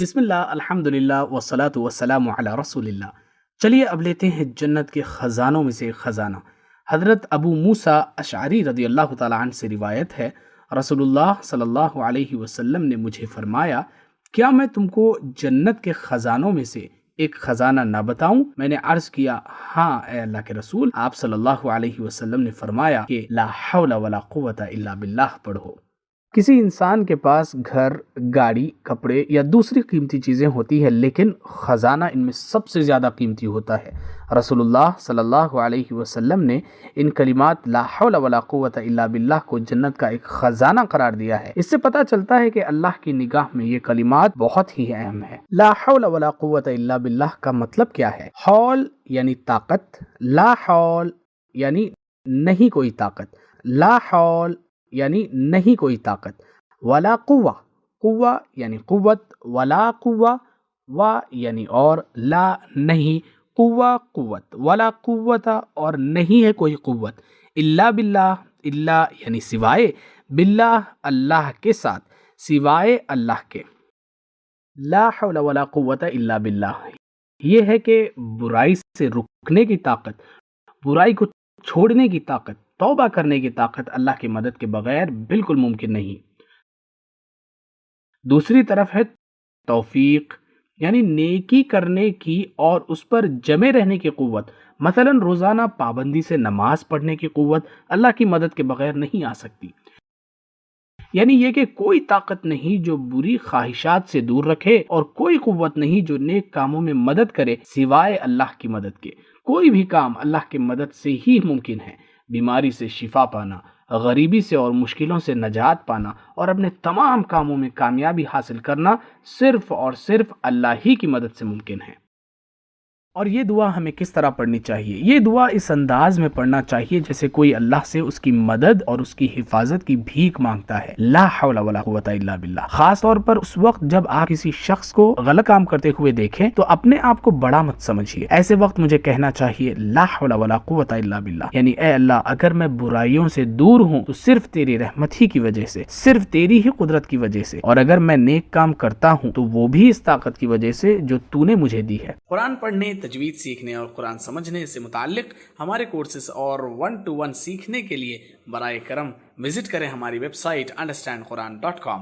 بسم اللہ، الحمدللہ والصلاة والسلام علی رسول اللہ۔ چلیے اب لیتے ہیں جنت کے خزانوں میں سے خزانہ۔ حضرت ابو موسیٰ اشعری رضی اللہ تعالیٰ عنہ سے روایت ہے، رسول اللہ صلی اللہ علیہ وسلم نے مجھے فرمایا، کیا میں تم کو جنت کے خزانوں میں سے ایک خزانہ نہ بتاؤں؟ میں نے عرض کیا، ہاں اے اللہ کے رسول۔ آپ صلی اللہ علیہ وسلم نے فرمایا کہ لا حول ولا قوت الا باللہ پڑھو۔ کسی انسان کے پاس گھر، گاڑی، کپڑے یا دوسری قیمتی چیزیں ہوتی ہیں، لیکن خزانہ ان میں سب سے زیادہ قیمتی ہوتا ہے۔ رسول اللہ صلی اللہ علیہ وسلم نے ان کلمات لا حول ولا قوت الا باللہ کو جنت کا ایک خزانہ قرار دیا ہے۔ اس سے پتہ چلتا ہے کہ اللہ کی نگاہ میں یہ کلمات بہت ہی اہم ہے۔ لا حول ولا قوت الا باللہ کا مطلب کیا ہے؟ حول یعنی طاقت، لا حول یعنی نہیں کوئی طاقت، لا حول یعنی نہیں کوئی طاقت، ولا قوہ، قوہ یعنی قوت، ولا قوہ، وا یعنی اور، لا نہیں، قوہ قوت، ولا قوت اور نہیں ہے کوئی قوت، الا باللہ، الا یعنی سوائے، باللہ اللہ کے ساتھ، سوائے اللہ کے۔ لا حول ولا قوت الا باللہ یہ ہے کہ برائی سے رکنے کی طاقت، برائی کو چھوڑنے کی طاقت، توبہ کرنے کی طاقت اللہ کی مدد کے بغیر بالکل ممکن نہیں۔ دوسری طرف ہے توفیق، یعنی نیکی کرنے کی اور اس پر جمے رہنے کی قوت، مثلا روزانہ پابندی سے نماز پڑھنے کی قوت اللہ کی مدد کے بغیر نہیں آ سکتی۔ یعنی یہ کہ کوئی طاقت نہیں جو بری خواہشات سے دور رکھے، اور کوئی قوت نہیں جو نیک کاموں میں مدد کرے سوائے اللہ کی مدد کے۔ کوئی بھی کام اللہ کی مدد سے ہی ممکن ہے۔ بیماری سے شفا پانا، غریبی سے اور مشکلوں سے نجات پانا، اور اپنے تمام کاموں میں کامیابی حاصل کرنا صرف اور صرف اللہ ہی کی مدد سے ممکن ہے۔ اور یہ دعا ہمیں کس طرح پڑھنی چاہیے؟ یہ دعا اس انداز میں پڑھنا چاہیے جیسے کوئی اللہ سے اس کی مدد اور اس کی حفاظت کی بھیک مانگتا ہے۔ لا حول ولا قوت الا باللہ۔ خاص طور پر اس وقت جب آپ کسی شخص کو غلط کام کرتے ہوئے دیکھیں تو اپنے آپ کو بڑا مت سمجھیے۔ ایسے وقت مجھے کہنا چاہیے لا حول ولا قوت الا باللہ، یعنی اے اللہ اگر میں برائیوں سے دور ہوں تو صرف تیری رحمت ہی کی وجہ سے، صرف تیری ہی قدرت کی وجہ سے، اور اگر میں نیک کام کرتا ہوں تو وہ بھی اس طاقت کی وجہ سے جو تو نے مجھے دی ہے۔ قرآن پڑھنے، تجوید سیکھنے اور قرآن سمجھنے سے متعلق ہمارے کورسز اور 1-to-1 سیکھنے کے لیے براہ کرم وزٹ کریں ہماری ویب سائٹ understand.Quran.com۔